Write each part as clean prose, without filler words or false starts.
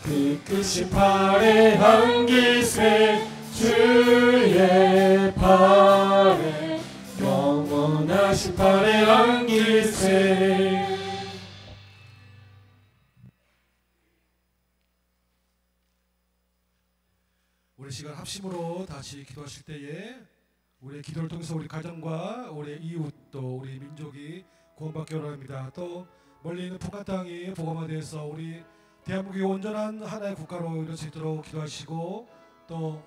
삐끗이 팔에 안기세 주의 팔에 영원하신 팔에 안기세. 우리 시간 합심으로 다시 기도하실 때에 우리의 기도를 통해서 우리 가정과 우리 이웃 또 우리 민족이 구원받기 원합니다. 또 멀리 있는 북한 땅이 복음화되어서 우리 대한민국이 온전한 하나의 국가로 이룰 수 있도록 기도하시고 또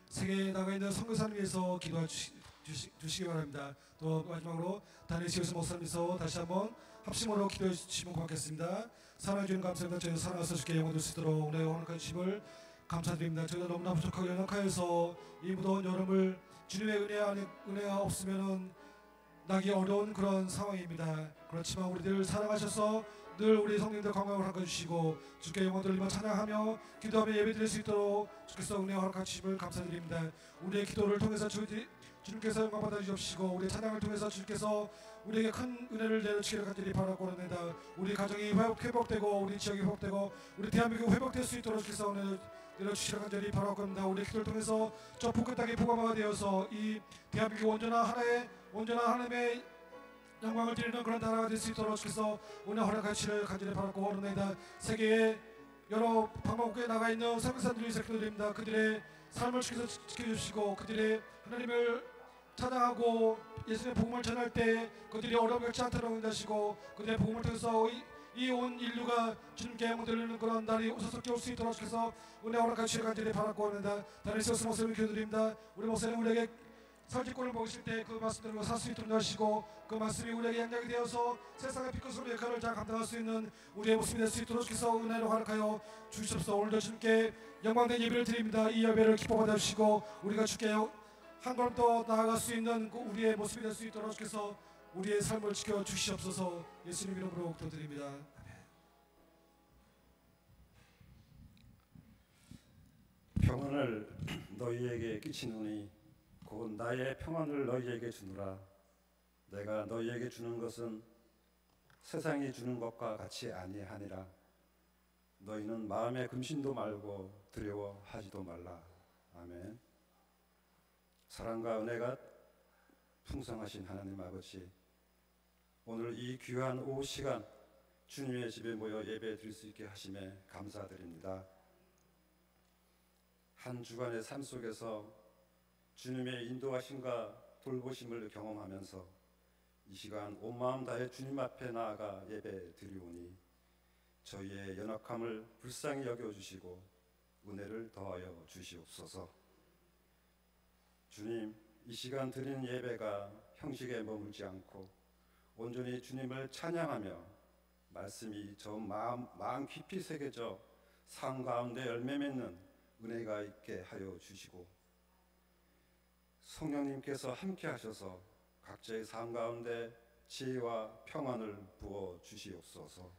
세계에 나가 있는 선교사를 위해서 기도해 주시기 바랍니다. 또 마지막으로 다니시우스 목사님께서 다시 한번 합심으로 기도해 주시면 고맙겠습니다. 사랑해 주님 감사합니다. 저희는 살아가서 주께 영광 될 수 있도록 오늘 허락한 주심을 감사드립니다. 저희가 너무나 부족하고 연약하여서 이 무더운 여름을 주님의 은혜가 없으면은 나기 어려운 그런 상황입니다. 그렇지만 우리들 사랑하셔서 늘 우리 성령들 건강을 허락해 주시고 주께 영광 돌리며 찬양하며 기도하며 예배드릴 수 있도록 주께서 은혜 허락해 주심을 감사드립니다. 우리의 기도를 통해서 주님께서 영광 받아 주시옵시고 우리의 찬양을 통해서 주께서 우리에게 큰 은혜를 내려주시기를 간절히 바라고 합니다. 우리 가정이 회복되고 우리 지역이 회복되고 우리 대한민국이 회복될 수 있도록 주께서 은혜 내려주시기를 간절히 바라고 합니다. 우리 기도를 통해서 저 북한 땅이 복음화가 되어서 이 대한민국이 온전한 하나님의 영광을 드리는 그런 나라가 될 수 있도록 주께서 은혜 허락하시기를 간절히 바라고 합니다. 세계의 여러 방방곡곡에 나가 있는 선교사들을 위해서 기도드립니다. 그들의 삶을 주께서 지켜주시고 그들의 하나님을 찬양하고 예수님의 복음을 전할 때 그들이 어려움을 겪지 않도록 인도하시고 그들의 복음을 통해서 이 온 인류가 주님께 영광 돌리는 그런 날이 오소섭게 올 수 있도록 주께서 은혜 허락하시기를 간절히 바라고 합니다. 다니시우스 목사님 기도드립니다. 우리 목사님 우리에게 설직권을 먹으실 때 그 말씀대로 살 수 있도록 하시고 그 말씀이 우리에게 양약이 되어서 세상의 빛과 역할을 잘 감당할 수 있는 우리의 모습이 될 수 있도록 주께서 은혜로 허락하여 주시옵소서. 오늘도 주님께 영광된 예배를 드립니다. 이 예배를 기뻐 받아주시고 우리가 주께 한 걸음 더 나아갈 수 있는 그 우리의 모습이 될 수 있도록 주께서 우리의 삶을 지켜 주시옵소서. 예수님 이름으로 기도드립니다. 평안을 너희에게 끼치노니 곧 나의 평안을 너희에게 주노라. 내가 너희에게 주는 것은 세상이 주는 것과 같이 아니하니라. 너희는 마음에 금신도 말고 두려워하지도 말라. 아멘. 사랑과 은혜가 풍성하신 하나님 아버지, 오늘 이 귀한 오후 시간 주님의 집에 모여 예배 드릴 수 있게 하심에 감사드립니다. 한 주간의 삶 속에서 주님의 인도하심과 돌보심을 경험하면서 이 시간 온 마음 다해 주님 앞에 나아가 예배 드리오니 저희의 연약함을 불쌍히 여겨주시고 은혜를 더하여 주시옵소서. 주님, 이 시간 드리는 예배가 형식에 머물지 않고 온전히 주님을 찬양하며 말씀이 저 마음 깊이 새겨져 삶 가운데 열매 맺는 은혜가 있게 하여 주시고 성령님께서 함께 하셔서 각자의 삶 가운데 지혜와 평안을 부어 주시옵소서.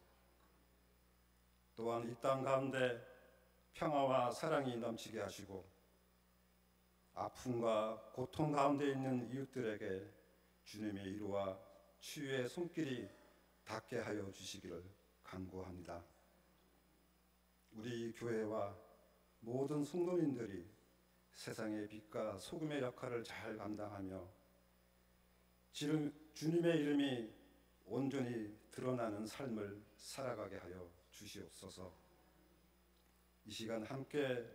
또한 이 땅 가운데 평화와 사랑이 넘치게 하시고 아픔과 고통 가운데 있는 이웃들에게 주님의 위로와 치유의 손길이 닿게 하여 주시기를 간구합니다. 우리 교회와 모든 성도님들이 세상의 빛과 소금의 역할을 잘 감당하며 주님의 이름이 온전히 드러나는 삶을 살아가게 하여 주시옵소서. 이 시간 함께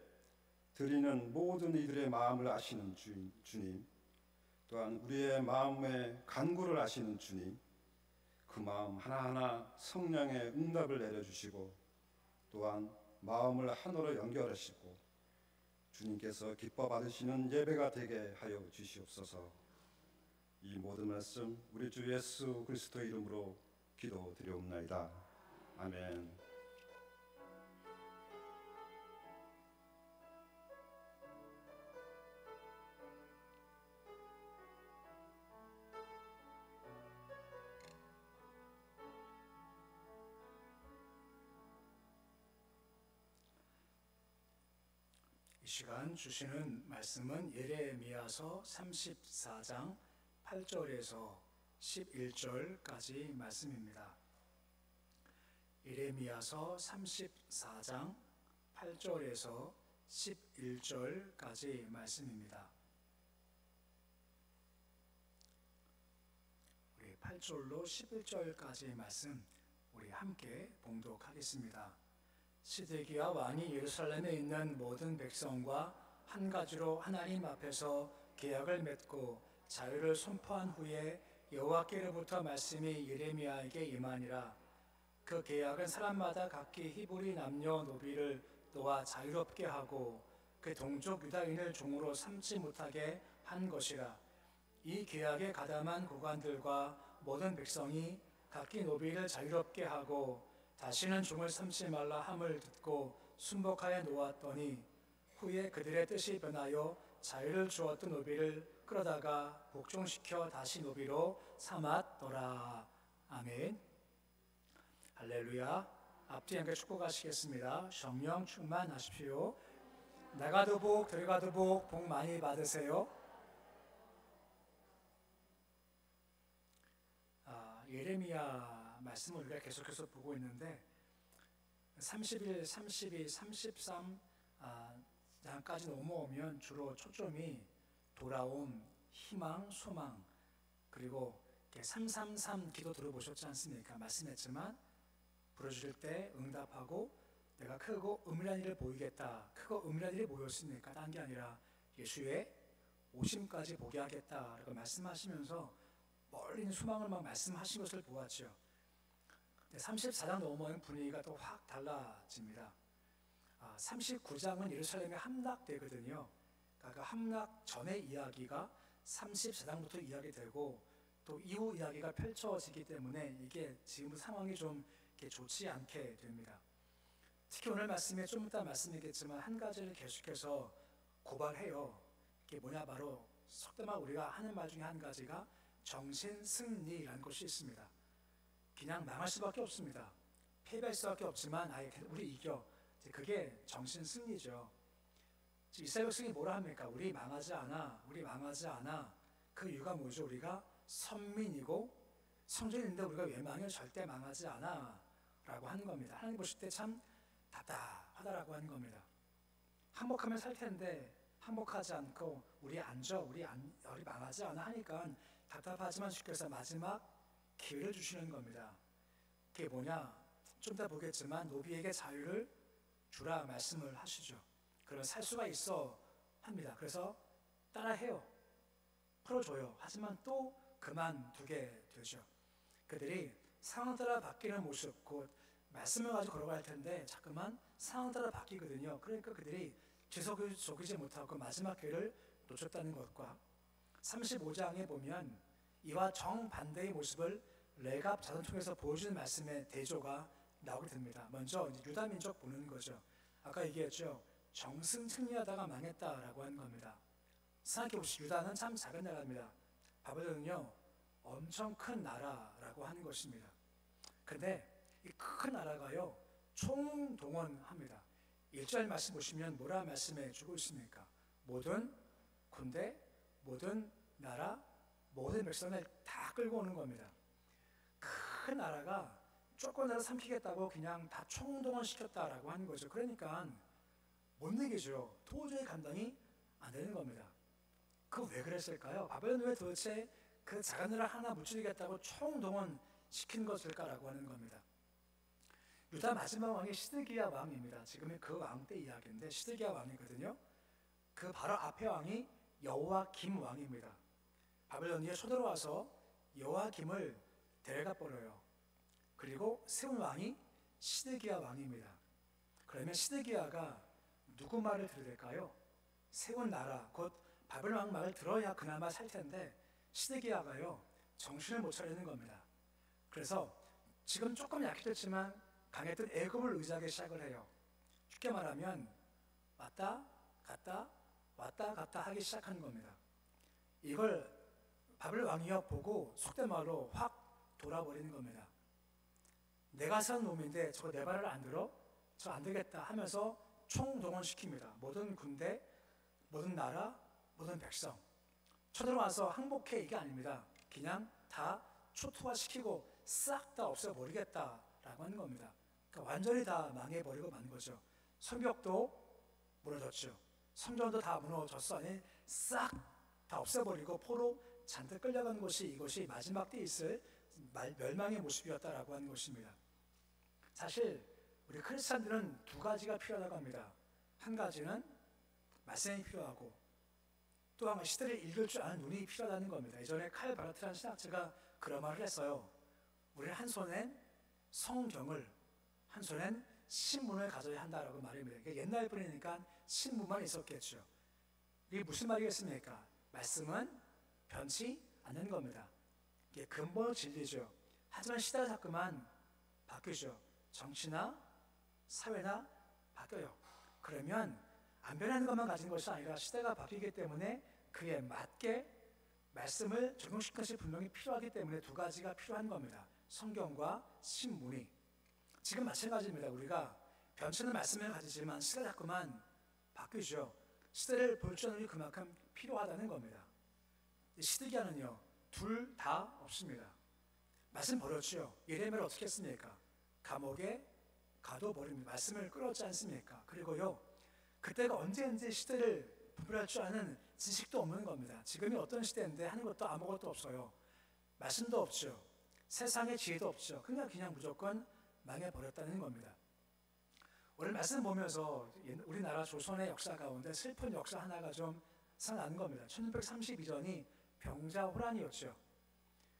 드리는 모든 이들의 마음을 아시는 주님, 또한 우리의 마음의 간구를 아시는 주님, 그 마음 하나하나 성령의 응답을 내려주시고 또한 마음을 하나로 연결하시고 주님께서 기뻐 받으시는 예배가 되게 하여 주시옵소서. 이 모든 말씀 우리 주 예수 그리스도 이름으로 기도드리옵나이다. 아멘. 이 시간 주시는 말씀은 예레미야서 34장 8절에서 11절까지 말씀입니다. 예레미야서 34장 8절에서 11절까지 말씀입니다. 우리 8절로 11절까지의 말씀 우리 함께 봉독하겠습니다. 시드기야 왕이 예루살렘에 있는 모든 백성과 한 가지로 하나님 앞에서 계약을 맺고 자유를 선포한 후에 여호와께로부터 말씀이 예레미야에게 임하니라. 그 계약은 사람마다 각기 히브리 남녀 노비를 놓아 자유롭게 하고 그 동족 유다인을 종으로 삼지 못하게 한 것이라. 이 계약에 가담한 고관들과 모든 백성이 각기 노비를 자유롭게 하고 다시는 종을 삼지 말라 함을 듣고 순복하여 놓았더니 후에 그들의 뜻이 변하여 자유를 주었던 노비를 끌어다가 복종시켜 다시 노비로 삼았더라. 아멘. 할렐루야. 앞뒤 함께 축복하시겠습니다. 성령 충만하십시오. 나가도 복 들어가도 복 많이 받으세요. 예레미야 말씀을 우리가 계속해서 보고 있는데 31, 32, 33 장까지 넘어오면 주로 초점이 돌아옴, 희망, 소망, 그리고 333 기도 들어보셨지 않습니까? 말씀했지만 부르실 때 응답하고 내가 크고 은밀한 일을 보이겠다. 크고 은밀한 일이 뭐였습니까? 딴 게 아니라 예수의 오심까지 보게 하겠다라고 말씀하시면서 멀리 있는 소망을 막 말씀하신 것을 보았죠. 34장 넘어오면 분위기가 또 확 달라집니다. 39장은 예루살렘에 함락되거든요. 그러니까 함락 전의 이야기가 34장부터 이야기되고 또 이후 이야기가 펼쳐지기 때문에 이게 지금 상황이 좀 좋지 않게 됩니다. 특히 오늘 말씀에 좀 이따 말씀드리겠지만 한 가지를 계속해서 고발해요. 이게 뭐냐, 바로 속담아 우리가 하는 말 중에 한 가지가 정신승리라는 것이 있습니다. 그냥 망할 수밖에 없습니다. 패배할 수밖에 없지만 우리 이겨. 그게 정신승리죠. 이스라엘 백성이 뭐라 합니까? 우리 망하지 않아. 우리 망하지 않아. 그 이유가 뭐죠? 우리가 선민이고 성전인데 우리가 왜 망해? 절대 망하지 않아 라고 하는 겁니다. 하나님 보실 때 참 답답하다라고 하는 겁니다. 항복하면 살 텐데 항복하지 않고 우리 앉아, 우리 망하지 않아 하니까 답답하지만 주께서 마지막 기회를 주시는 겁니다. 그게 뭐냐? 좀 이따 보겠지만 노비에게 자유를 주라 말씀을 하시죠. 그러면 살 수가 있어 합니다. 그래서 따라해요. 풀어줘요. 하지만 또 그만두게 되죠. 그들이 상황 따라 바뀌는 모습, 곧 말씀을 가지고 걸어갈 텐데 자꾸만 상황 따라 바뀌거든요. 그러니까 그들이 지속이지 못하고 마지막 기회를 놓쳤다는 것과 35장에 보면 이와 정반대의 모습을 레갑 자손 통해서 보여주는 말씀의 대조가 나오게 됩니다. 먼저 유다 민족 보는 거죠. 아까 얘기했죠. 정승승리하다가 망했다라고 하는 겁니다. 생각해보시죠. 유다는 참 작은 나라입니다. 바벨론은요 엄청 큰 나라라고 하는 것입니다. 근데 이 큰 나라가요 총동원합니다. 1절 말씀 보시면 뭐라 말씀해 주고 있습니까? 모든 군대, 모든 나라, 모든 백성을 다 끌고 오는 겁니다. 큰 나라가 조금 나라 삼키겠다고 그냥 다 총동원시켰다라고 하는 거죠. 그러니까 못 내기죠. 도저히 감당이 안 되는 겁니다. 그거 왜 그랬을까요? 바벨론 왜 도대체 그 작은 나라 하나 무찌르겠다고 총동원시킨 것일까라고 하는 겁니다. 유다 마지막 왕이 시드기야 왕입니다. 지금의 그 왕 때 이야기인데 시드기야 왕이거든요. 그 바로 앞에 왕이 여호와김 왕입니다. 바벨론에 쳐들어와서 여호와김을 데려가 버려요. 그리고 세운 왕이 시드기야 왕입니다. 그러면 시드기야가 누구 말을 들어야 될까요? 세운 나라, 곧 바벨론 왕 말을 들어야 그나마 살 텐데 시드기야가요 정신을 못 차리는 겁니다. 그래서 지금 조금 약해졌지만 강했던 애굽을 의지하기 시작을 해요. 쉽게 말하면 왔다 갔다 왔다 갔다 하기 시작하는 겁니다. 이걸 바벨 왕이요 보고 속된 말로 확 돌아버리는 겁니다. 내가 산 놈인데 저거 내 말을 안 들어? 저 안 되겠다 하면서 총동원시킵니다. 모든 군대, 모든 나라, 모든 백성 쳐들어와서 항복해 이게 아닙니다. 그냥 다 초토화시키고 싹 다 없애버리겠다라고 하는 겁니다. 그러니까 완전히 다 망해버리고 만 거죠. 성벽도 무너졌죠. 성전도 다 무너졌어. 아니 싹 다 없애버리고 포로 잔뜩 끌려간 곳이 이것이 마지막 때 있을 멸망의 모습이었다라고 하는 것입니다. 사실 우리 크리스찬들은 두 가지가 필요하다고 합니다. 한 가지는 말씀이 필요하고 또 한 가지 시대를 읽을 줄 아는 눈이 필요하다는 겁니다. 예전에 칼 바르트라는 신학자가 그런 말을 했어요. 우리는 한 손엔 성경을 한 손엔 신문을 가져야 한다라고 말입니다. 그러니까 옛날 분이니까 신문만 있었겠죠. 이게 무슨 말이겠습니까? 말씀은 변치 않는 겁니다. 이게 근본 진리죠. 하지만 시대가 자꾸만 바뀌죠. 정치나 사회나 바뀌어요. 그러면 안 변하는 것만 가진 것이 아니라 시대가 바뀌기 때문에 그에 맞게 말씀을 적용시키는 것이 분명히 필요하기 때문에 두 가지가 필요한 겁니다. 성경과 신문이. 지금 마찬가지입니다. 우리가 변치는 말씀을 가지지만 시대가 자꾸만 바뀌죠. 시대를 볼 줄 아는 눈이 그만큼 필요하다는 겁니다. 시드기야는요, 둘 다 없습니다. 말씀 버렸죠. 예레미야를 어떻게 했습니까? 감옥에 가둬버립니다. 말씀을 끌었지 않습니까? 그리고요, 그때가 언제인지 시대를 분별할 줄 아는 지식도 없는 겁니다. 지금이 어떤 시대인데 하는 것도 아무것도 없어요. 말씀도 없죠. 세상의 지혜도 없죠. 그냥 무조건 망해버렸다는 겁니다. 오늘 말씀 보면서 우리나라 조선의 역사 가운데 슬픈 역사 하나가 좀 생각나는 겁니다. 1632년이 병자호란이었죠.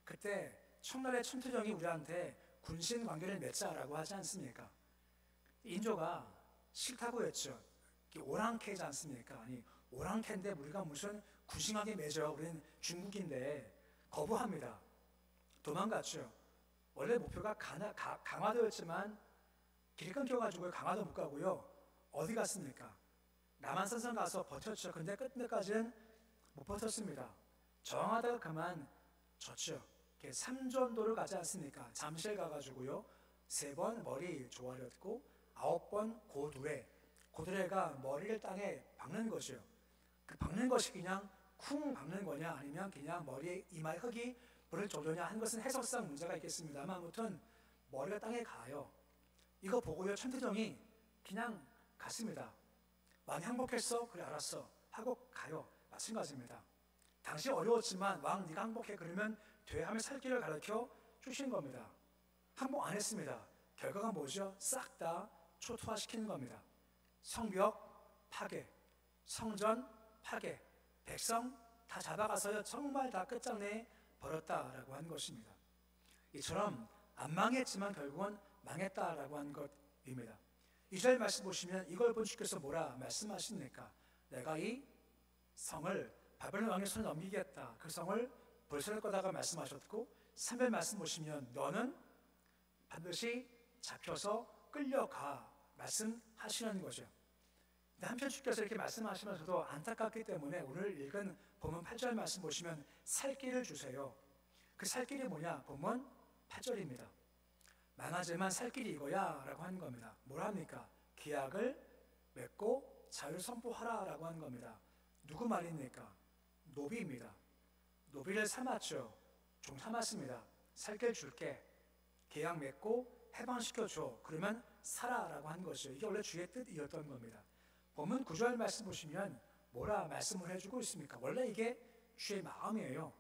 그때 청나라의 천태종이 우리한테 군신 관계를 맺자라고 하지 않습니까? 인조가 싫다고 했죠. 오랑캐지 않습니까? 아니 오랑캐인데 우리가 무슨 군신관계 맺어? 우리는 중국인데 거부합니다. 도망갔죠. 원래 목표가 강화도였지만 길 끊겨가지고 강화도 못 가고요. 어디 갔습니까? 남한산성 가서 버텼죠. 근데 끝내까지는 못 버텼습니다. 저항하다가 그만 졌죠. 삼전도를 가지 않습니까? 잠실 가가지고요. 3번 머리 조아렸고 9번 고두레가 머리를 땅에 박는 것이요. 그 박는 것이 그냥 쿵 박는 거냐 아니면 그냥 머리에 이마에 흙이 물을 조르냐 하는 것은 해석상 문제가 있겠습니다만 아무튼 머리가 땅에 가요. 이거 보고요 천태종이 그냥 갔습니다. 왕 항복했어? 그래 알았어 하고 가요. 마찬가지입니다. 당시 어려웠지만 왕 네가 항복해 그러면 돼 하며 살 길을 가르쳐 주신 겁니다. 항복 안 했습니다. 결과가 뭐죠? 싹 다 초토화시키는 겁니다. 성벽 파괴, 성전 파괴, 백성 다 잡아가서요 정말 다 끝장내 버렸다라고 한 것입니다. 이처럼 안 망했지만 결국은 망했다라고 한 것입니다. 2절 말씀 보시면 이걸 본 주께서 뭐라 말씀하십니까? 내가 이 성을 바벨론 왕의 손에 넘기겠다. 그 성을 볼살할 거다가 말씀하셨고 3절 말씀 보시면 너는 반드시 잡혀서 끌려가 말씀하시는 거죠. 한편 주께서 이렇게 말씀하시면서도 안타깝기 때문에 오늘 읽은 본문 8절 말씀 보시면 살 길을 주세요. 그 살 길이 뭐냐? 본문 8절입니다. 망하지만 살 길이 이거야 라고 하는 겁니다. 뭘 합니까? 계약을 맺고 자유를 선포하라 라고 하는 겁니다. 누구 말입니까? 노비입니다. 노비를 삼았죠. 종 삼았습니다. 살 길 줄게. 계약 맺고 해방시켜줘. 그러면 살아 라고 한 것이죠. 이게 원래 주의 뜻이었던 겁니다. 본문 9절 말씀 보시면 뭐라 말씀을 해주고 있습니까? 원래 이게 주의 마음이에요.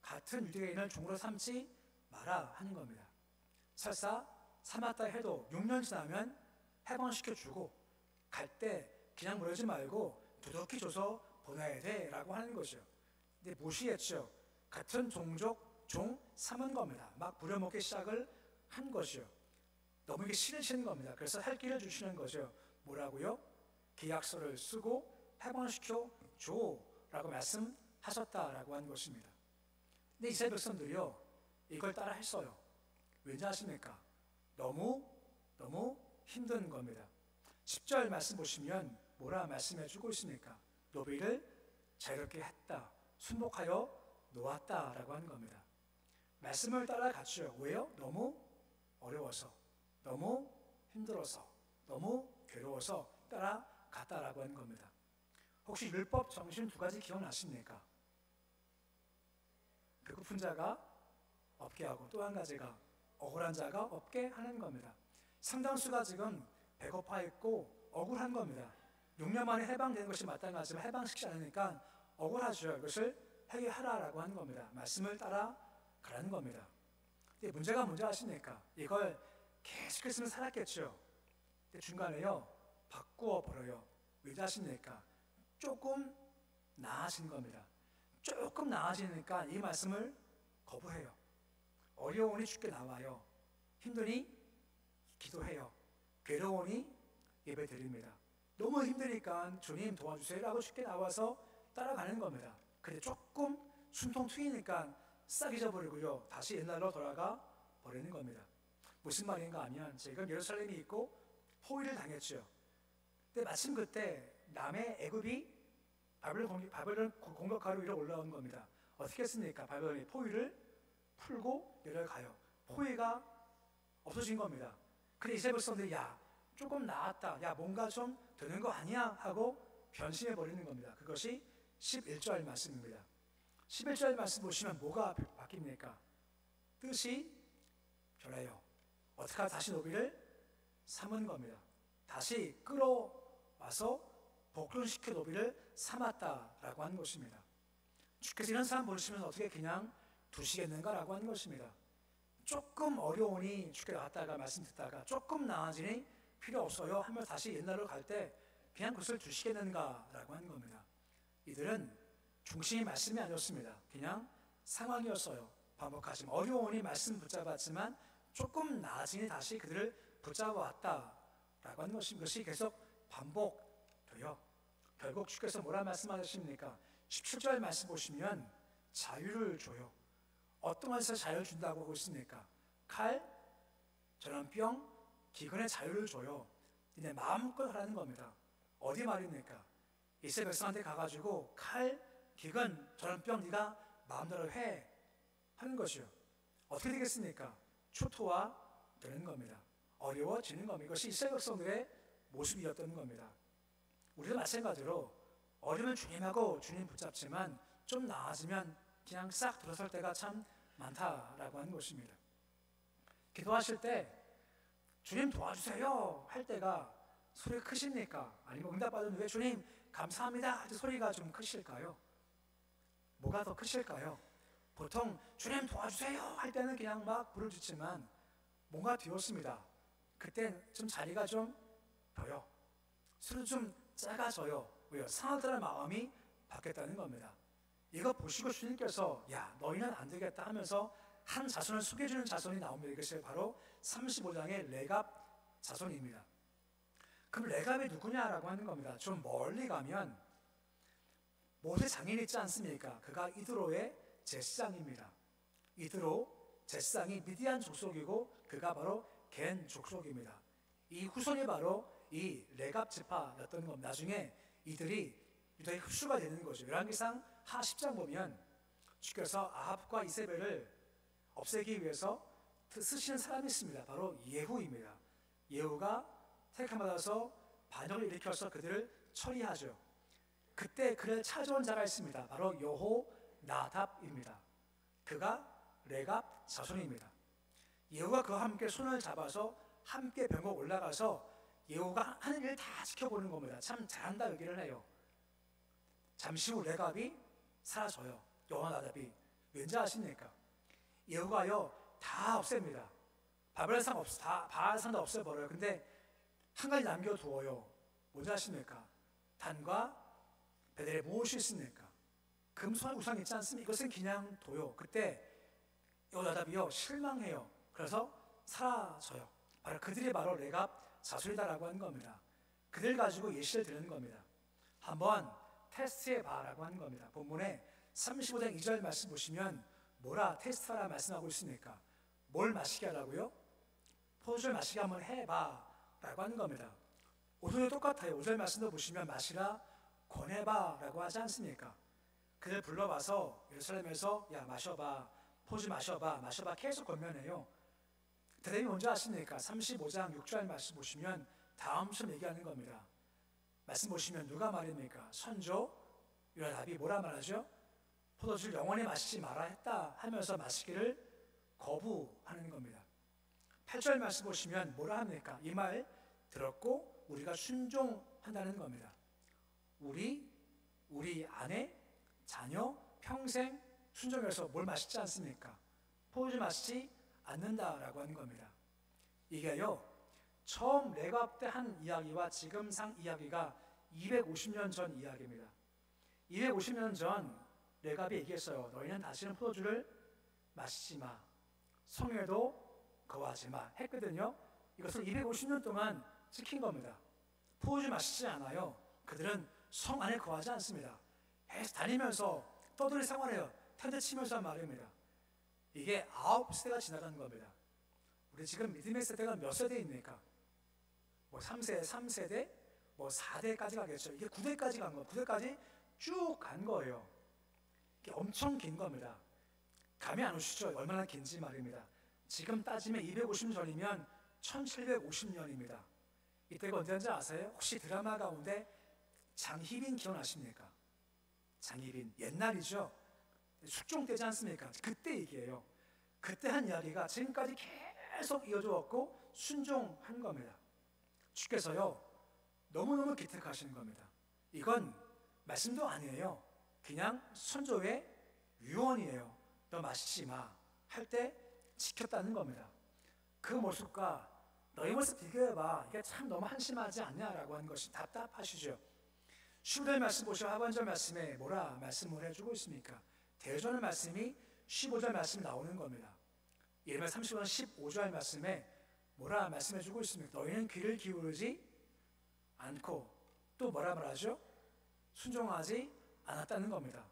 같은 유대인을 종으로 삼지 마라 하는 겁니다. 설사 삼았다 해도 6년 지나면 해방시켜주고 갈 때 그냥 보내지 말고 두둑히 줘서 보내야 돼 라고 하는 거죠. 근데 무시했죠. 같은 종족 종 삼은 겁니다. 막 부려먹기 시작을 한 것이요. 너무 이게 싫으시는 겁니다. 그래서 할 길을 주시는 거죠. 뭐라고요? 계약서를 쓰고 해방시켜 줘 라고 말씀하셨다라고 한 것입니다. 근데 이스라엘 백성들이요 이걸 따라 했어요. 왠지 아십니까? 너무 힘든 겁니다. 10절 말씀 보시면 뭐라 말씀해 주고 있습니까? 노비를 자유롭게 했다. 순복하여 놓았다라고 하는 겁니다. 말씀을 따라갔죠. 왜요? 너무 어려워서, 너무 힘들어서, 너무 괴로워서 따라갔다라고 하는 겁니다. 혹시 율법 정신 2가지 기억나십니까? 배고픈 자가 없게 하고 또 한 가지가 억울한 자가 없게 하는 겁니다. 상당수가 지금 배고파 있고 억울한 겁니다. 6년 만에 해방되는 것이 마땅하지만 해방시키지 않으니까 억울하죠. 이것을 해결하라라고 하는 겁니다. 말씀을 따라가라는 겁니다. 근데 문제가 뭔지 아십니까? 이걸 계속 했으면 살았겠죠. 근데 중간에요 바꾸어 버려요. 왜 아십니까? 조금 나아진 겁니다. 조금 나아지니까 이 말씀을 거부해요. 어려우니 주께 나와요. 힘드니 기도해요. 괴로우니 예배 드립니다. 너무 힘드니까 주님 도와주세요라고 주께 나와서 따라가는 겁니다. 근데 조금 숨통 트이니까 싹 잊어버리고요 다시 옛날로 돌아가 버리는 겁니다. 무슨 말인가 하면 지금 예루살렘이 있고 포위를 당했죠. 근데 마침 그때 남의 애굽이 바벨론 공격하러 위로 올라온 겁니다. 어떻게 했습니까? 바벨론이 포위를 풀고 내려가요. 포위가 없어진 겁니다. 근데 이스라엘 백성들이 야 조금 나았다, 야 뭔가 좀 되는 거 아니야 하고 변심해 버리는 겁니다. 그것이 11절 말씀입니다. 11절 말씀 보시면 뭐가 바뀝니까? 뜻이 변해요. 어떻게 하다 다시 노비를 삼은 겁니다. 다시 끌어와서 복종시켜 노비를 삼았다라고 하는 것입니다. 주께서 이런 사람 보시면서 어떻게 그냥 두시겠는가라고 하는 것입니다. 조금 어려우니 주께 나갔다가 말씀 듣다가 조금 나아지니 필요 없어요 하며 다시 옛날로 갈 때 그냥 그것을 두시겠는가라고 하는 겁니다. 이들은 중심이 말씀이 아니었습니다. 그냥 상황이었어요. 반복하지만 어려우니 말씀 붙잡았지만 조금 나아지니 다시 그들을 붙잡아왔다라고 하는 것이 계속 반복돼요. 결국 주께서 뭐라 말씀하십니까? 17절 말씀 보시면 자유를 줘요. 어떤 것에서 자유를 준다고 하고 있습니까? 칼, 전염병, 기근의 자유를 줘요. 니네 마음껏 하라는 겁니다. 어디 말입니까? 이스라엘 백성한테 가가지고 칼, 기근, 전염병 네가 마음대로 해 하는 것이요. 어떻게 되겠습니까? 초토화 되는 겁니다. 어려워지는 겁니다. 이것이 이스라엘 백성들의 모습이었던 겁니다. 우리도 마찬가지로 어려면 주님하고 주님 붙잡지만 좀 나아지면 그냥 싹 들어설 때가 참 많다라고 하는 것입니다. 기도하실 때 주님 도와주세요 할 때가 소리가 크십니까? 아니면 응답받은 후에 주님 감사합니다 소리가 좀 크실까요? 뭐가 더 크실까요? 보통 주님 도와주세요 할 때는 그냥 막 부르짖지만 뭔가 뒤었습니다. 그땐 좀 자리가 좀 벼요. 소리 좀 작아져요. 왜요? 사람들의 마음이 바뀌었다는 겁니다. 이거 보시고 주님께서 야 너희는 안 되겠다 하면서 한 자손을 속여주는 자손이 나옵니다. 이것이 바로 35장의 레갑 자손입니다. 그럼 레갑이 누구냐라고 하는 겁니다. 좀 멀리 가면 모세 장인이 있지 않습니까? 그가 이드로의 제사장입니다. 이드로 제사장이 미디안 족속이고 그가 바로 겐 족속입니다. 이 후손이 바로 이 레갑 지파였던 겁니다. 나중에 이들이 유다의 흡수가 되는 거죠. 열왕기상 하 10장 보면 주께서 아합과 이세벨을 없애기 위해서 쓰시는 사람이 있습니다. 바로 예후입니다. 예후가 택함받아서 반역을 일으켜서 그들을 처리하죠. 그때 그를 찾아온 자가 있습니다. 바로 여호나답입니다. 그가 레갑 자손입니다. 예후가 그와 함께 손을 잡아서 함께 병거 올라가서 예후가 하는 일을 다 지켜보는 겁니다. 참 잘한다 여기를 해요. 잠시 후 레갑이 사라져요. 여호나답이. 왠지 아십니까? 예후가요 다 없앱니다. 바벨산 바알산도 없애버려요. 근데 한 가지 남겨두어요. 뭔지 아십니까? 단과 베델에 무엇이 있습니까? 금송아지 우상 있지 않습니까? 이것은 그냥 둬요. 그때 여호나답이요 실망해요. 그래서 사라져요. 그들이 바로 레갑 자손이다라고 하는 겁니다. 그들 가지고 예시를 드리는 겁니다. 한번 테스트해봐라고 하는 겁니다. 본문에 35장 2절 말씀 보시면 뭐라 테스트하라 말씀하고 있으니까 뭘 마시게 하라고요? 포도주를 마시게 한번 해봐라고 하는 겁니다. 오늘도 똑같아요. 5절 말씀도 보시면 마시라 권해봐라고 하지 않습니까? 그들 불러와서 예루살렘에서 야 마셔봐, 포도주 마셔봐 계속 권면해요. 대답이 뭔지 아십니까? 35장 6절 말씀 보시면 다음처럼 얘기하는 겁니다. 말씀 보시면 누가 말입니까? 선조 요나답이 뭐라 말하죠? 포도주를 영원히 마시지 마라 했다 하면서 마시기를 거부하는 겁니다. 8절 말씀 보시면 뭐라 합니까? 이 말 들었고 우리가 순종한다는 겁니다. 우리 아내, 자녀 평생 순종해서 뭘 마시지 않습니까? 포도주 마시지 않는다라고 하는 겁니다. 이게요, 처음 레갑 때 한 이야기와 지금 상 이야기가 250년 전 이야기입니다. 250년 전 레갑이 얘기했어요. 너희는 다시는 포도주를 마시지 마, 성에도 거하지 마 했거든요. 이것을 250년 동안 지킨 겁니다. 포도주 마시지 않아요. 그들은 성 안에 거하지 않습니다. 계속 다니면서 떠돌이 생활해요. 텐트 치면서 말입니다. 이게 9세대가 지나간 겁니다. 우리 지금 믿음의 세대가 몇 세대입니까? 뭐 3세대, 뭐 4대까지 가겠죠. 이게 9대까지 간 거예요. 9대까지 쭉 간 거예요. 이게 엄청 긴 겁니다. 감이 안 오시죠? 얼마나 긴지 말입니다. 지금 따지면 250년 전이면 1750년입니다. 이때가 언제인지 아세요? 혹시 드라마 가운데 장희빈 기억나십니까? 장희빈 옛날이죠. 숙종되지 않습니까? 그때 얘기예요. 그때 한 이야기가 지금까지 계속 이어져 왔고 순종한 겁니다. 주께서요, 너무너무 기특하시는 겁니다. 이건 말씀도 아니에요. 그냥 선조의 유언이에요. 너 마시지 마 할 때 지켰다는 겁니다. 그 모습과 너희 모습 비교해봐. 이게 참 너무 한심하지 않냐라고 하는 것이 답답하시죠. 15절 말씀 보시면 하반절 말씀에 뭐라 말씀을 해주고 있습니까? 대전의 말씀이 15절 말씀이 나오는 겁니다. 예레미야 35장 15절 말씀에 뭐라 말씀해주고 있습니까? 너희는 귀를 기울이지 않고 또 뭐라 말하죠? 순종하지 않았다는 겁니다.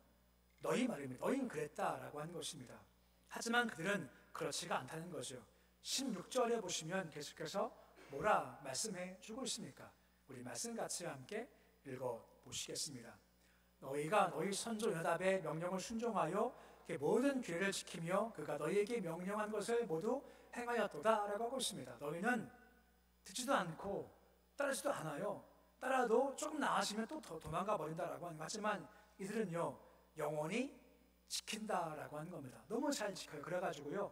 너희 말입니다. 너희는 그랬다라고 하는 것입니다. 하지만 그들은 그렇지가 않다는 거죠. 16절에 보시면 계속해서 뭐라 말씀해주고 있습니까? 우리 말씀 같이 함께 읽어보시겠습니다. 너희가 너희 선조 여답의 명령을 순종하여 모든 규례를 지키며 그가 너희에게 명령한 것을 모두 행하였도다 라고 하고 있습니다. 너희는 듣지도 않고 따르지도 않아요. 따라도 조금 나아지면 또 도망가 버린다라고 하는 거. 하지만 이들은요, 영원히 지킨다라고 하는 겁니다. 너무 잘 지켜요. 그래가지고요,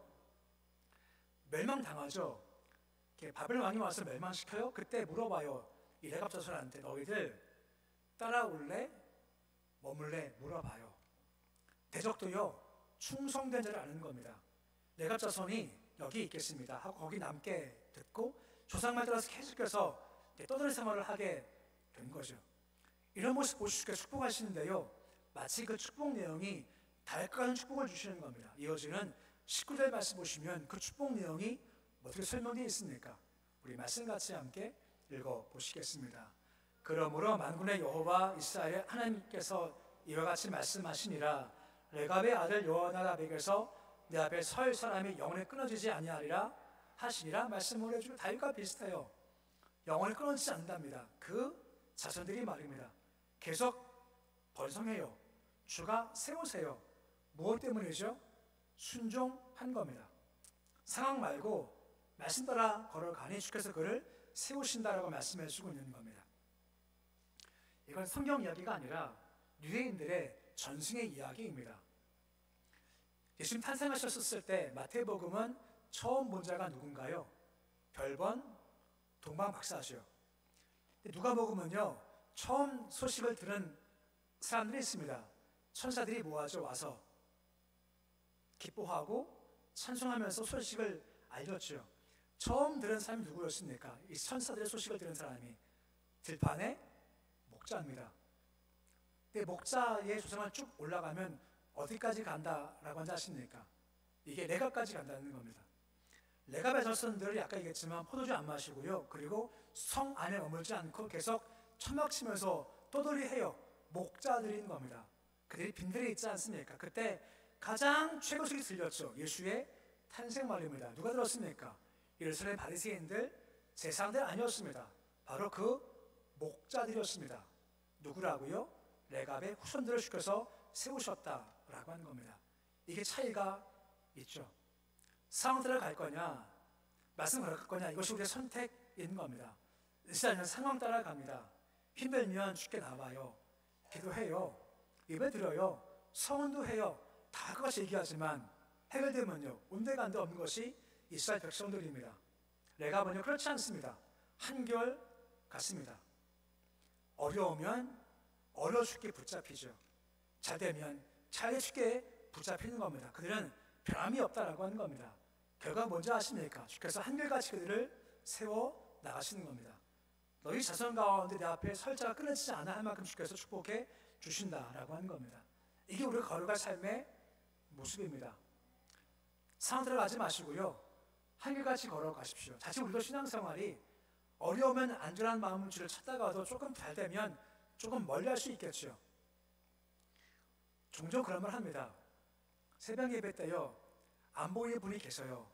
멸망당하죠. 바벨 왕이 와서 멸망시켜요. 그때 물어봐요. 이 레갑 자손한테 너희들 따라올래? 머물래? 물어봐요. 대적도요, 충성된 자를 아는 겁니다. 레갑 자손이 여기 있겠습니다 하고 거기 남게 듣고 조상말 따라서 계속해서 떠돌이 생활을 하게 된 거죠. 이런 모습 보시고 축복하시는데요, 마치 그 축복 내용이 달가는 축복을 주시는 겁니다. 이어지는 19절 말씀 보시면 그 축복 내용이 어떻게 설명되어 있습니까? 우리 말씀 같이 함께 읽어보시겠습니다. 그러므로 만군의 여호와 이스라엘 하나님께서 이와 같이 말씀하시니라. 레갑의 아들 여호나답에게서 내 앞에 설 사람이 영원히 끊어지지 아니하리라 하시니라 말씀을 해주고 다윗과 비슷해요. 영원히 끊어지지 않는답니다. 그 자손들이 말입니다. 계속 번성해요. 주가 세우세요. 무엇 때문이죠? 순종한 겁니다. 상황 말고 말씀 따라 걸어가니 주께서 그를 세우신다라고 말씀해 주고 있는 겁니다. 이건 성경 이야기가 아니라 유대인들의 전승의 이야기입니다. 예수님 탄생하셨을 때 마태복음은 처음 본 자가 누군가요? 별번 동방 박사죠. 누가복음은요, 처음 소식을 들은 사람들이 있습니다. 천사들이 모아져 와서 기뻐하고 찬송하면서 소식을 알렸죠. 처음 들은 사람이 누구였습니까? 이 천사들의 소식을 들은 사람이 들판의 목자입니다. 근데 목자의 조상을 쭉 올라가면 어디까지 간다라고 하는지 아십니까? 이게 레갑까지 간다는 겁니다. 레갑의 자손들을 아까 얘기했지만 포도주 안 마시고요, 그리고 성 안에 머물지 않고 계속 천막 치면서 떠돌이 해요. 목자들인 겁니다. 그들이 빈들에 있지 않습니까? 그때 가장 최고식이 들렸죠. 예수의 탄생 말입니다. 누가 들었습니까? 예루살렘 바리새인들, 제사장들 아니었습니다. 바로 그 목자들이었습니다. 누구라고요? 레갑의 후손들을 시켜서 세우셨다라고 하는 겁니다. 이게 차이가 있죠. 상황 따라 갈 거냐, 말씀 걸어갈 거냐, 이것이 우리의 선택인 겁니다. 이스라엘은 상황 따라 갑니다. 힘들면 죽게 나와요. 기도해요. 예배드려요. 서원도 해요. 다 그것이 얘기하지만 해결되면요, 온데간데 없는 것이 이스라엘 백성들입니다. 레갑은요, 그렇지 않습니다. 한결 같습니다. 어려우면 어려워 죽게 붙잡히죠. 잘 되면 잘 죽게 붙잡히는 겁니다. 그들은 변함이 없다라고 하는 겁니다. 결과 뭔지 아십니까? 주께서 한결같이 그들을 세워 나가시는 겁니다. 너희 자손 가운데 내 앞에 설자가 끊어지지 않아 할 만큼 주께서 축복해 주신다라고 하는 겁니다. 이게 우리가 걸어갈 삶의 모습입니다. 상황 들어가지 마시고요, 한결같이 걸어가십시오. 사실 우리도 신앙생활이 어려우면 안전한 마음을 주를 찾다가도 조금 잘 되면 조금 멀리 할 수 있겠죠. 종종 그런 말 합니다. 새벽 예배 때요, 안 보이는 분이 계셔요.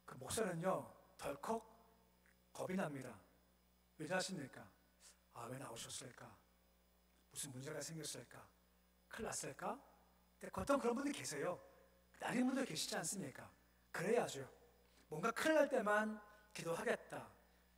그 목사는요 덜컥 겁이 납니다. 왜 아십니까? 왜 나오셨을까? 무슨 문제가 생겼을까? 큰일 났을까? 근데 보통 그런 분들 계세요. 아닌 분들 계시지 않습니까? 그래야죠. 뭔가 큰일 날 때만 기도하겠다,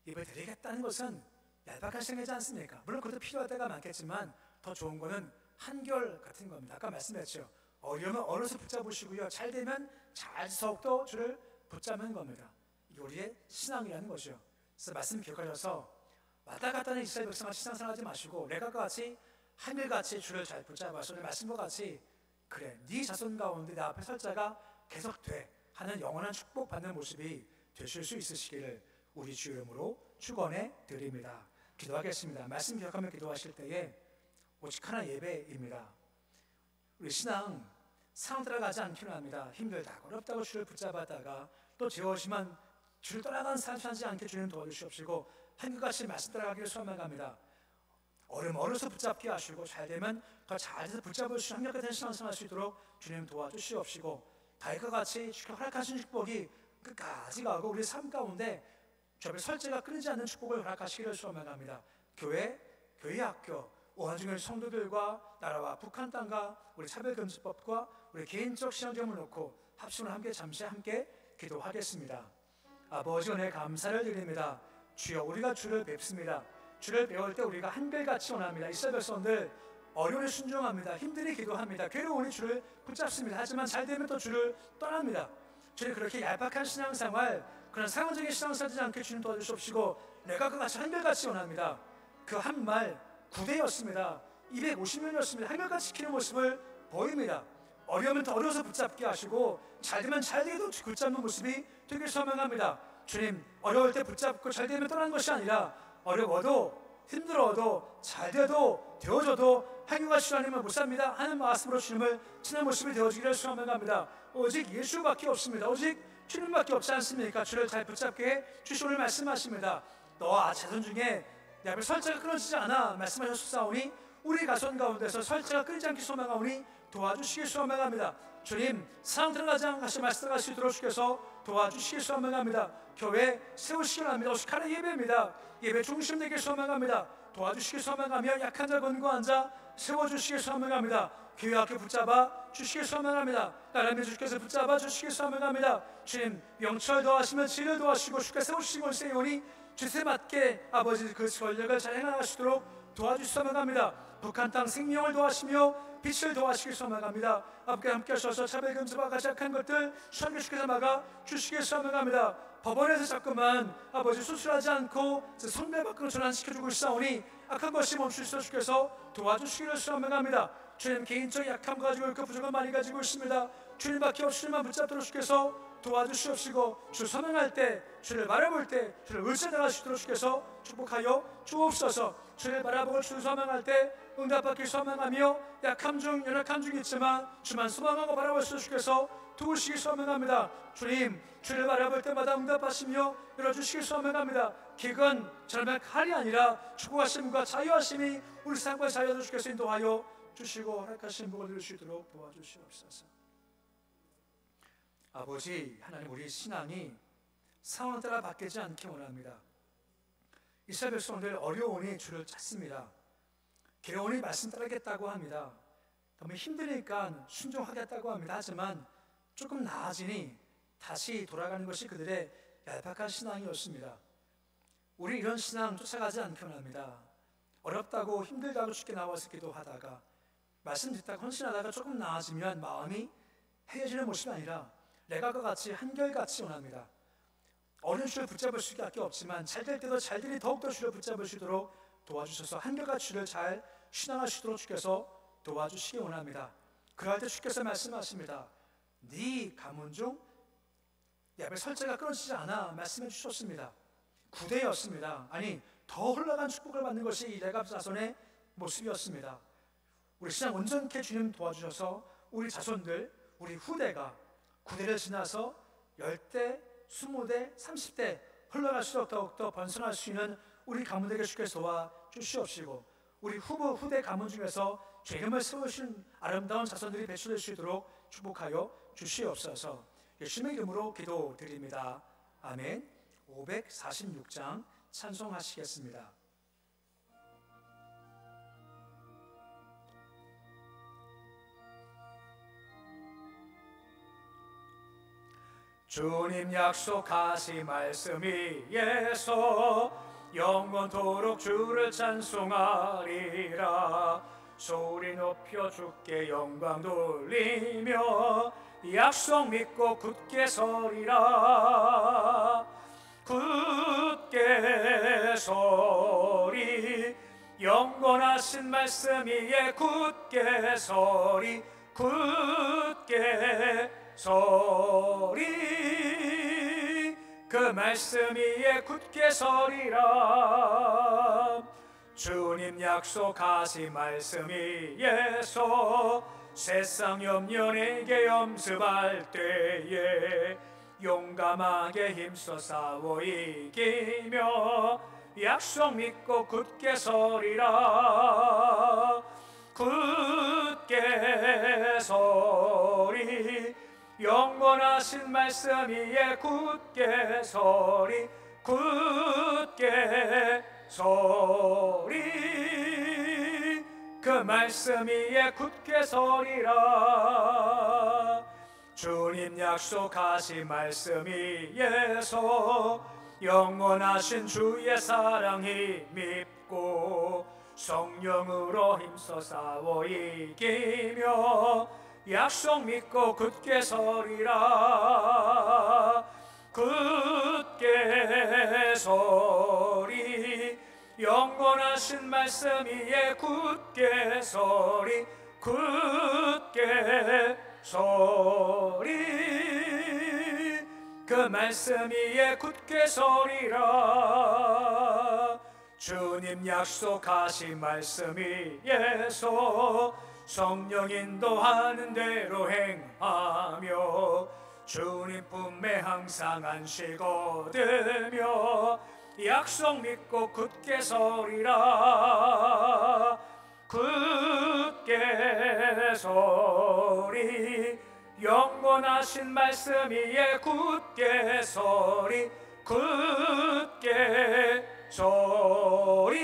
예배 드리겠다는 것은 얄팍한 생각이지 않습니까? 물론 그것도 필요할 때가 많겠지만 더 좋은 거는 한결 같은 겁니다. 아까 말씀했죠. 어려우면 어려서 붙잡으시고요, 잘 되면 잘 더욱더 주를 붙잡는 겁니다. 이게 우리의 신앙이라는 거죠. 그래서 말씀 기억하셔서 왔다 갔다 하는 이스라엘 백성과 신앙생활하지 마시고 내가 같이 한결같이 주를 잘 붙잡아서 말씀과 같이 그래 네 자손 가운데 내 앞에 설자가 계속돼 하는 영원한 축복받는 모습이 되실 수 있으시기를 우리 주 이름으로 축원해 드립니다. 기도하겠습니다. 말씀 기억하며 기도하실 때에 오직 하나 예배입니다. 우리 신앙 상황 따라가지 않기는 합니다. 힘들다 어렵다고 주를 붙잡았다가 또 죄어심한 주를 떠나간 삶 살지 않게 주님 도와주시옵시고 한결같이 말씀 따라가기를 소망합니다. 어려서 붙잡게 하시고 잘 되면 더 잘해서 붙잡을 수 있는 한결같은 신앙생활 할 수 있도록 주님 도와주시옵시고 다윗과 같이 주께 허락하신 축복이 끝까지 가고 우리 삶 가운데 주 앞에 설제가 끊이지 않는 축복을 허락하시기를 소망합니다. 교회 학교, 오한중의 성도들과 나라와 북한 땅과 우리 차별금지법과 우리 개인적 신앙점을 놓고 합심을 함께 잠시 함께 기도하겠습니다. 아버지 은혜 감사를 드립니다. 주여 우리가 주를 뵙습니다. 주를 배울 때 우리가 한결같이 원합니다. 이스라엘 백성들 어려움에 순종합니다. 힘들이 기도합니다. 괴로우니 주를 붙잡습니다. 하지만 잘 되면 또 주를 떠납니다. 주님 그렇게 얄팍한 신앙생활, 그런 상황적인 신앙생활 하지 않게 주님 도와주시옵시고 내가 그같이 한결같이 원합니다. 그 한 말 9대였습니다. 250년이었습니다. 한결같이 지키는 모습을 보입니다. 어려우면 더 어려워서 붙잡게 하시고 잘 되면 잘 되도 붙잡는 모습이 되길 소망합니다. 주님 어려울 때 붙잡고 잘 되면 떠나는 것이 아니라 어려워도 힘들어도 잘 돼도 되어져도 한결같이 주님을 못 삽니다 하는 말씀으로 주님을 친한 모습이 되어주기를 소망합니다. 오직 예수밖에 없습니다. 오직 주님밖에 없지 않습니까? 주를 잘 붙잡게 해 주시 오늘 말씀하십니다. 너와 자손 중에 내 앞에 설자가 끊어지지 않아 말씀하셨사오니 우리 가손 가운데서 설자가 끊이지 않게 소망하오니 도와주시길 소망합니다. 주님 상황 들어가지 않고 다시 말씀 들어갈 수 있도록 주께서 도와주시길 소망합니다. 교회 세우시길 합니다. 오직 하나의 예배입니다. 예배 중심 되길 소망합니다. 도와주시길 소망하며 약한 자 권고한 자 세워주시길 소망합니다. 교회 학교 붙잡아 주시길 소망합니다. 나라민 주께서 붙잡아 주시길 소망합니다. 주님 영철 도하시며 지를 도하시고 주께 세우시고 세우니 주세 맞게 아버지 그 권력을 잘 행하시도록 도와주시 소망합니다. 북한 땅 생명을 도하시며 빛을 도하시길 소망합니다. 아버지 함께 하셔서 차별금지와 같이 약한 것들 수하게 주께서 막아 주시길 소망합니다. 법원에서 자꾸만 아버지 수술하지 않고 성배 밖으로 전환시켜주고 있사오니 악한 것이 멈출 수 있어 주께서 도와주시기를 소망합니다. 주님 개인적 약함 가지고 있고 부족함 많이 가지고 있습니다. 주님밖에 없이 주님만 붙잡도록 주께서 도와주시옵시고 주 선언할 때 주를 바라볼 때 주를 의지하다가 주도록 주께서 축복하여 주옵소서. 주를 바라보고 주를 소망할 때 응답받기 소망하며 약함 중 연약함 중 있지만 주만 소망하고 바라볼 수 주께서 도우시기 소망합니다. 주님 주를 바라볼 때마다 응답하시며 열어주시기 소망합니다. 기근 저놈의 칼이 아니라 축복하심과 자유하심이 우리 삶과 자유하도록 주께서 인도하여 주시고 허락하신 복을 누릴 수 있도록 도와주시옵소서. 아버지 하나님 우리 신앙이 상황 따라 바뀌지 않게 원합니다. 이스라엘 백성들 어려우니 주를 찾습니다. 괴로우니 말씀 따르겠다고 합니다. 너무 힘드니까 순종하겠다고 합니다. 하지만 조금 나아지니 다시 돌아가는 것이 그들의 얄팍한 신앙이었습니다. 우리 이런 신앙 쫓아가지 않게 원합니다. 어렵다고 힘들다고 쉽게 나와서 기도하다가 말씀 듣다가 헌신하다가 조금 나아지면 마음이 해해지는 모습이 아니라 내가 그와 같이 한결같이 원합니다. 어려운 주를 붙잡을 수밖에 없지만 잘 될 때도 잘들이 더욱더 주를 붙잡을 수 있도록 도와주셔서 한결같 주를 잘 신앙할 수 있도록 주께서 도와주시기 원합니다. 그럴 때 주께서 말씀하십니다. 네 가문 중 내 앞에 설자가 끊어지지 않아 말씀해 주셨습니다. 구대였습니다. 아니 더 흘러간 축복을 받는 것이 이 레갑 자손의 모습이었습니다. 우리 신앙 온전케 주님 도와주셔서 우리 자손들, 우리 후대가 구대를 지나서 10대, 20대, 30대 흘러갈수록 더욱더 번성할 수 있는 우리 가문에게 주께서 도와 주시옵시고 우리 후대 가문 중에서 죄름을 세우신 아름다운 자손들이 배출될 수 있도록 축복하여 주시옵소서. 예수님의 이름으로 기도드립니다. 아멘. 546장 찬송하시겠습니다. 주님 약속하신 말씀 위에서 영원토록 주를 찬송하리라. 소리 높여 주께 영광 돌리며 약속 믿고 굳게 서리라. 굳게 서리 영원하신 말씀 위에 굳게 서리 굳게 서리 그 말씀 위에 굳게 서리라. 주님 약속하신 말씀 위에서 세상 염려 내게 염습할 때에 용감하게 힘써 싸워 이기며 약속 믿고 굳게 서리라. 굳게 서리 영원하신 말씀 위에 굳게 서리 굳게 서리 그 말씀 위에 굳게 서리라. 주님 약속하신 말씀 위에서 영원하신 주의 사랑 힘입고 성령으로 힘써 싸워 이기며 약속 믿고 굳게 서리라. 굳게 서리 영원하신 말씀 위에 굳게 서리 굳게 서리 그 말씀 위에 굳게 서리라. 주님 약속하신 말씀 위에서 성령 인도하는 대로 행하며 주님 품에 항상 안식 얻으며 약속 믿고 굳게 서리라. 굳게 서리 영원하신 말씀 위에 굳게 서리 굳게 서리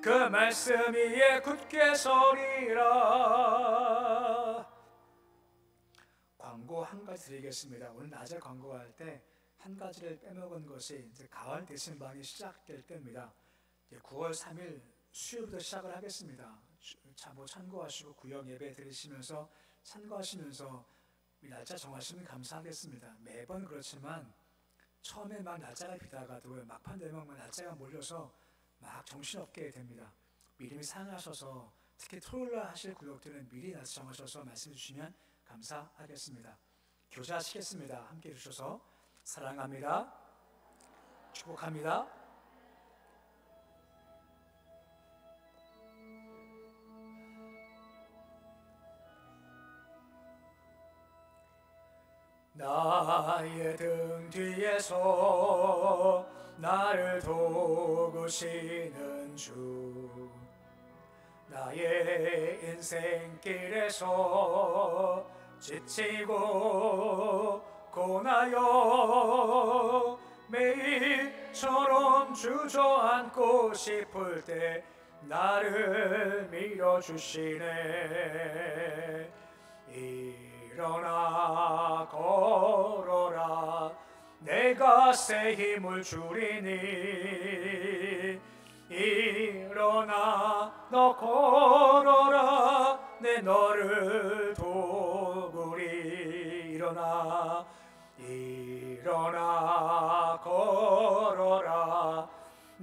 그 말씀 위에 굳게 서리라. 광고 한 가지 드리겠습니다. 오늘 낮에 광고할 때 한 가지를 빼먹은 것이 이제 가을 대신방이 시작될 때입니다. 9월 3일 수요일부터 시작을 하겠습니다. 참고하시고 구역 예배 드리시면서 참고하시면서 이 날짜 정하시면 감사하겠습니다. 매번 그렇지만 처음에 막 날짜가 비다가도 막판 되면 날짜가 몰려서 막 정신없게 됩니다. 미리 상하셔서 특히 토요일날 하실 구역들은 미리 날짜 정하셔서 말씀해 주시면 감사하겠습니다. 교제하시겠습니다. 함께 해주셔서 사랑합니다. 축복합니다. 나의 등 뒤에서 나를 도우시는 주 나의 인생길에서 지치고 고나여 매일처럼 주저앉고 싶을 때 나를 밀어주시네. 일어나 걸어라 내가 새 힘을 주리니. 일어나 너 걸어라 내 너를 도구리. 일어나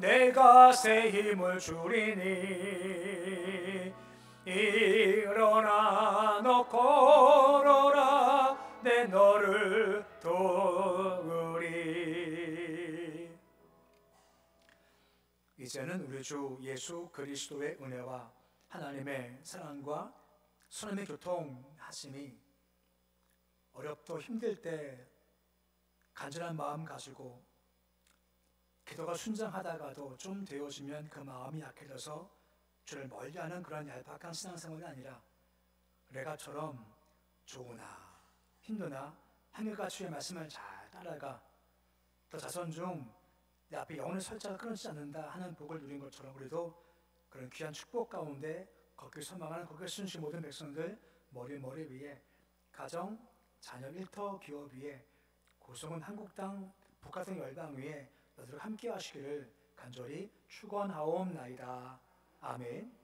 내가 새 힘을 주리니 일어나 너 걸어라 내 너를 도우리. 이제는 우리 주 예수 그리스도의 은혜와 하나님의 사랑과 하나님의 교통하심이 어렵고 힘들 때 간절한 마음 가지고 기도가 순장하다가도 좀 되어지면 그 마음이 약해져서 주를 멀리하는 그런 얄팍한 신앙생활이 아니라 레갑처럼 좋으나 힘드나 한결같이 주의 말씀을 잘 따라가 또 자손 중 내 앞에 영혼의 설자가 끊어지지 않는다 하는 복을 누린 것처럼 우리도 그런 귀한 축복 가운데 걷길 소망하는 걷길 순신 모든 백성들 머리 위에 가정, 자녀 일터 기업 위에 고성은 한국 땅 북한성 열방 위에 너희들 함께 하시기를 간절히 축원하옵나이다. 아멘.